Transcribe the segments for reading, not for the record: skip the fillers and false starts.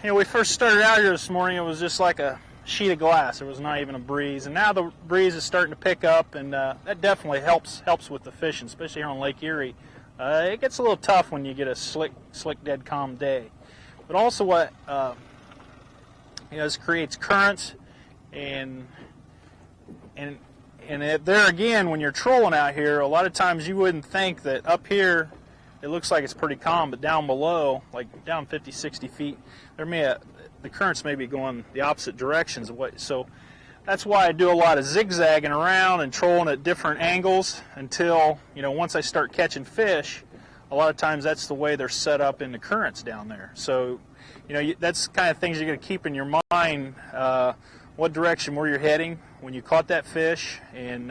we first started out here this morning, it was just like a sheet of glass. There was not even a breeze, and now the breeze is starting to pick up, and that definitely helps with the fishing, especially here on Lake Erie. It gets a little tough when you get a slick, dead calm day. But also, what this creates currents, and there again, when you're trolling out here, a lot of times you wouldn't think that up here it looks like it's pretty calm, but down below, like down 50, 60 feet, the currents may be going the opposite directions. So that's why I do a lot of zigzagging around and trolling at different angles until, once I start catching fish, a lot of times that's the way they're set up in the currents down there. So, that's the kind of things you're going to keep in your mind, what direction where you're heading when you caught that fish, and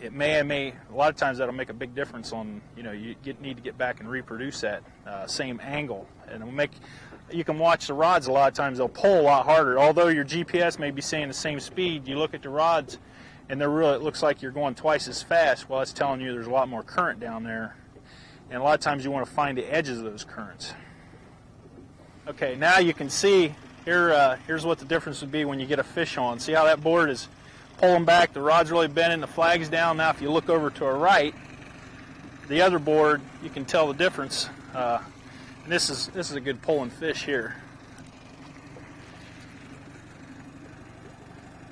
it may, a lot of times that'll make a big difference on, you need to get back and reproduce that same angle. And you can watch the rods a lot of times, they'll pull a lot harder. Although your GPS may be saying the same speed, you look at the rods and it looks like you're going twice as fast. Well, that's telling you there's a lot more current down there. And a lot of times you want to find the edges of those currents. Okay, now you can see, here's what the difference would be when you get a fish on. See how that board is pulling back, the rod's really bending, the flag's down. Now if you look over to our right, the other board, you can tell the difference. And this is a good pulling fish here.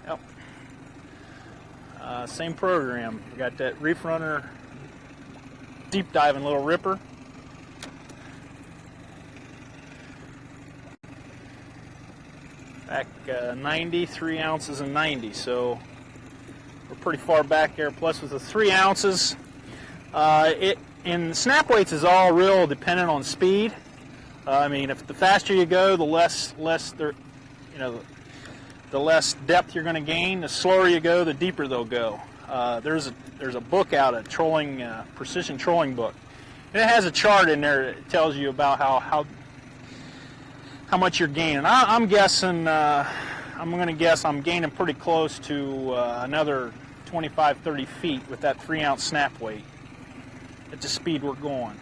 Yep. Same program. We got that Reef Runner deep diving little ripper. Back 93 ounces and 90, so we're pretty far back there. Plus with the 3 ounces, and snap weights is all real dependent on speed. If the faster you go, the less depth you're going to gain. The slower you go, the deeper they'll go. There's a book out, a trolling precision trolling book, and it has a chart in there that tells you about how much you're gaining. I'm guessing. I'm going to guess I'm gaining pretty close to another 25, 30 feet with that 3 ounce snap weight at the speed we're going.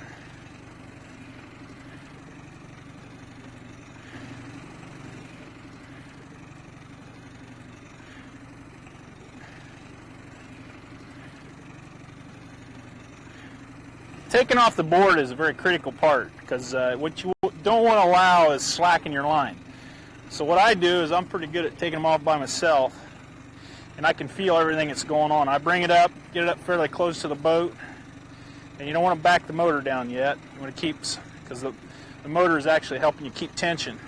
Taking off the board is a very critical part, because what you don't want to allow is slack in your line. So what I do is I'm pretty good at taking them off by myself, and I can feel everything that's going on. I bring it up, get it up fairly close to the boat, and you don't want to back the motor down yet. You want to keep, because the motor is actually helping you keep tension.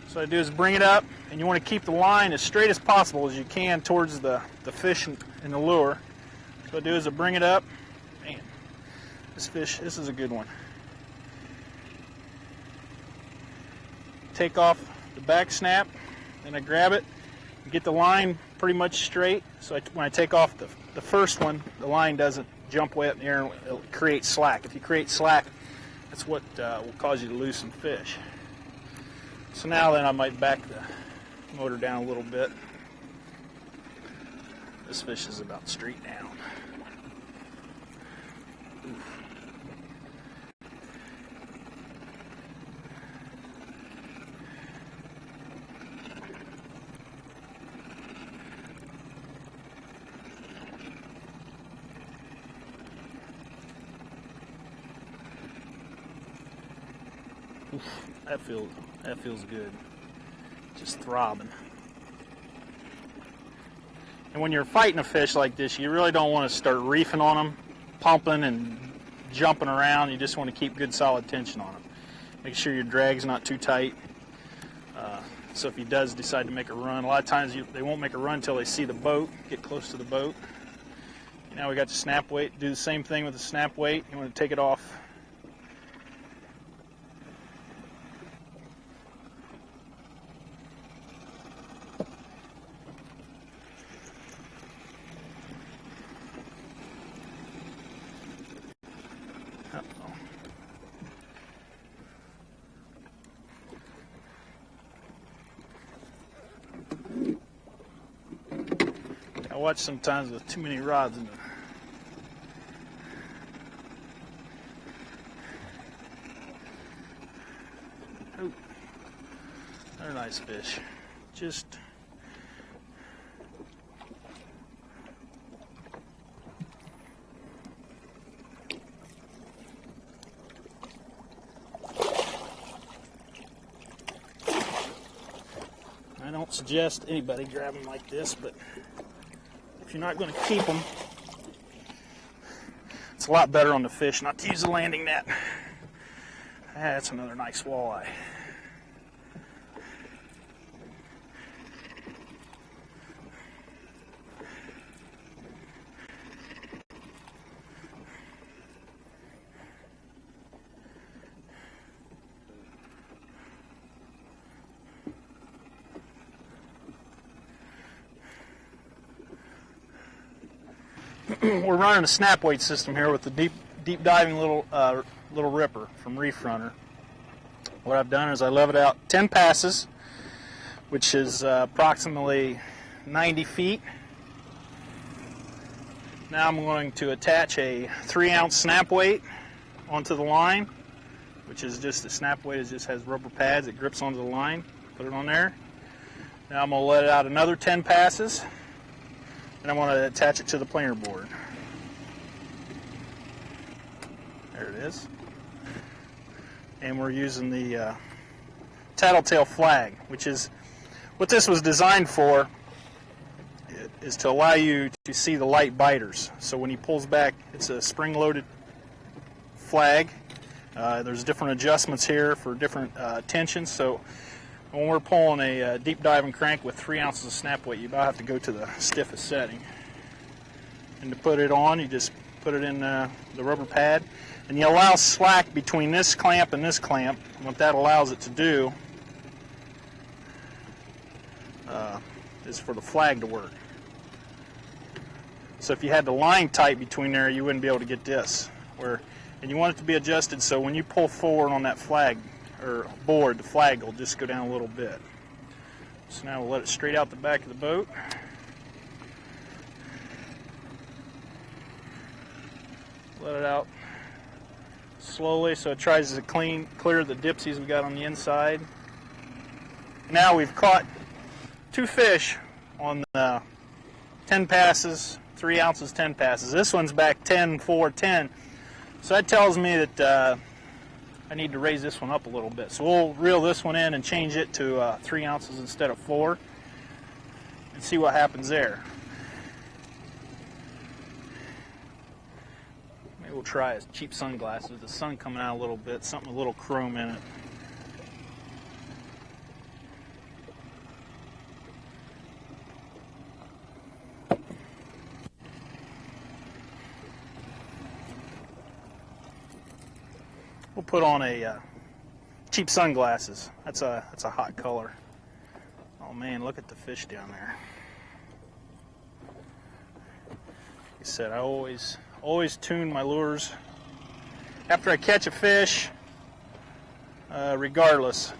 So what I do is bring it up, and you want to keep the line as straight as possible as you can towards the fish in the lure. So what I do is I bring it up. Man, this is a good one. Take off the back snap, and I grab it and get the line pretty much straight. So when I take off the first one, the line doesn't jump way up in the air and it'll create slack. If you create slack, that's what will cause you to lose some fish. So now then I might back the motor down a little bit. This fish is about straight down. Oof. That feels good. Just throbbing. And when you're fighting a fish like this, you really don't want to start reefing on them, pumping and jumping around. You just want to keep good solid tension on them. Make sure your drag's not too tight. So if he does decide to make a run, a lot of times they won't make a run until they see the boat, get close to the boat. Now we got the snap weight. Do the same thing with the snap weight. You want to take it off. I watch sometimes with too many rods in them. Another nice fish. Just I don't suggest anybody grab them like this, but if you're not going to keep them, it's a lot better on the fish not to use a landing net. That's another nice walleye. We're running a snap weight system here with the deep diving little ripper from Reef Runner. What I've done is I leveled out 10 passes, which is approximately 90 feet. Now I'm going to attach a 3-ounce snap weight onto the line, which is just a snap weight. It just has rubber pads. It grips onto the line. Put it on there. Now I'm going to let it out another 10 passes. And I want to attach it to the planer board. There it is. And we're using the tattletale flag, which is what this was designed for, is to allow you to see the light biters. So when he pulls back, it's a spring-loaded flag. There's different adjustments here for different tensions. So when we're pulling a deep diving crank with 3 ounces of snap weight, you about have to go to the stiffest setting. And to put it on, you just put it in the rubber pad, and you allow slack between this clamp and this clamp. And what that allows it to do is for the flag to work. So if you had the line tight between there, you wouldn't be able to get this. And you want it to be adjusted so when you pull forward on that flag or board, the flag will just go down a little bit. So now we'll let it straight out the back of the boat. Let it out slowly so it tries to clear the dipsies we got on the inside. Now we've caught 2 fish on the 10 passes, 3 ounces, 10 passes. This one's back 10, 4, 10. So that tells me that I need to raise this one up a little bit. So we'll reel this one in and change it to 3 ounces instead of 4 and see what happens there. Maybe we'll try his cheap sunglasses. The sun coming out a little bit, something a little chrome in it. We'll put on a cheap sunglasses. That's a hot color. Oh man, look at the fish down there. Like I said, I always tune my lures after I catch a fish, regardless.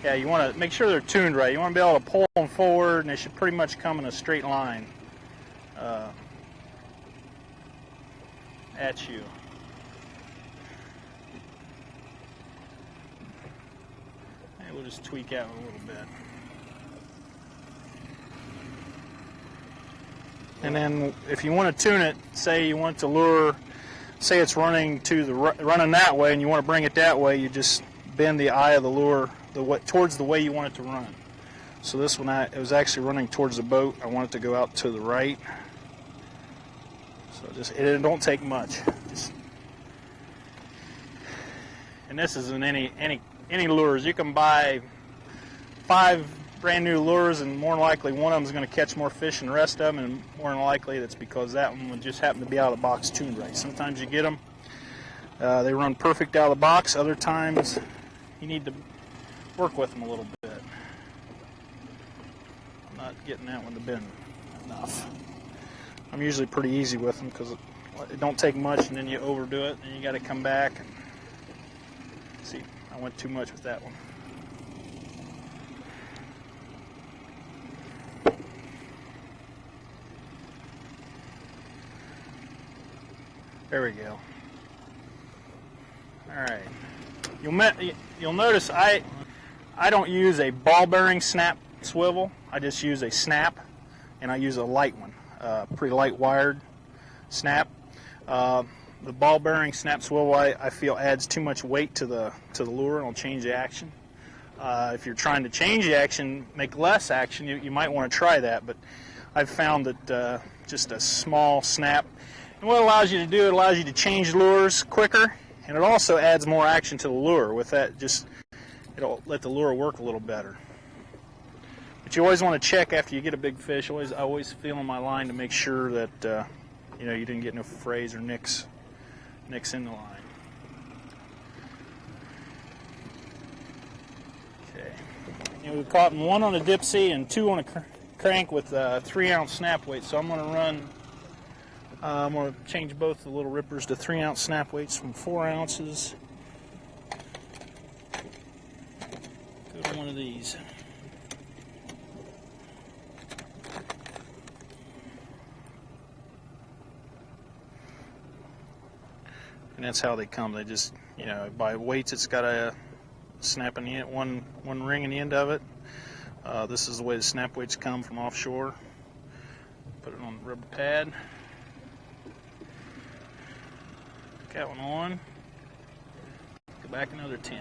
Yeah, you want to make sure they're tuned right. You want to be able to pull them forward, and they should pretty much come in a straight line at you. We'll just tweak out a little bit. And then if you want to tune it, say you want to lure, say it's running running that way and you want to bring it that way, you just bend the eye of the lure towards the way you want it to run. So this one, it was actually running towards the boat. I want it to go out to the right. So it don't take much. And this isn't any lures. You can buy 5 brand new lures, and more than likely one of them is going to catch more fish than the rest of them, and more than likely that's because that one would just happen to be out of the box tuned right. Sometimes you get them, they run perfect out of the box. Other times you need to work with them a little bit. I'm not getting that one to bend enough. I'm usually pretty easy with them because it don't take much, and then you overdo it, and you got to come back. See, I went too much with that one. There we go. All right. You'll notice I I don't use a ball bearing snap swivel. I just use a snap, and I use a light one, pretty light wired snap. The ball bearing snap swivel I feel adds too much weight to the lure and will change the action. If you're trying to change the action, make less action, you might want to try that, but I've found that just a small snap, and what it allows you to do, it allows you to change lures quicker, and it also adds more action to the lure. With that, it'll let the lure work a little better. But you always want to check after you get a big fish. I always feel on my line to make sure that you didn't get no frays or nicks in the line. Okay, and we've caught one on a dipsy and two on a crank with 3-ounce snap weight. So I'm going to run. I'm going to change both the little rippers to 3-ounce snap weights from 4 ounces. Go to one of these. And that's how they come. They just, by weights, it's got a snap in the end, one ring in the end of it. This is the way the snap weights come from offshore. Put it on the rubber pad. Put that one on. Go back another 10.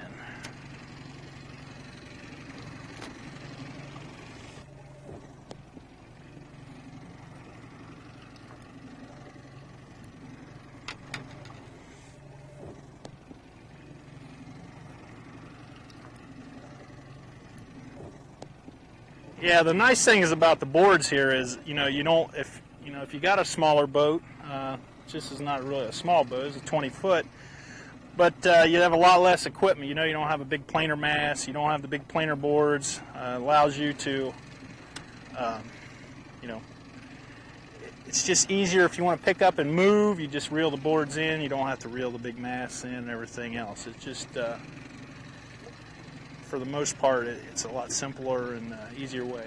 Yeah, the nice thing is about the boards here is, if you got a smaller boat, this is not really a small boat, it's a 20-foot, but you have a lot less equipment. You don't have a big planer mast, you don't have the big planer boards. Allows you to, it's just easier if you want to pick up and move. You just reel the boards in. You don't have to reel the big masts in and everything else. It's just for the most part, it's a lot simpler and easier way.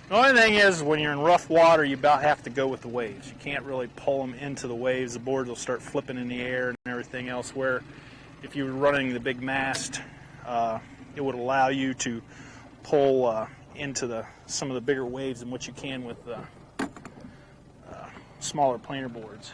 The only thing is, when you're in rough water, you about have to go with the waves. You can't really pull them into the waves. The boards will start flipping in the air and everything else, where if you were running the big mast, it would allow you to pull into some of the bigger waves than what you can with smaller planer boards.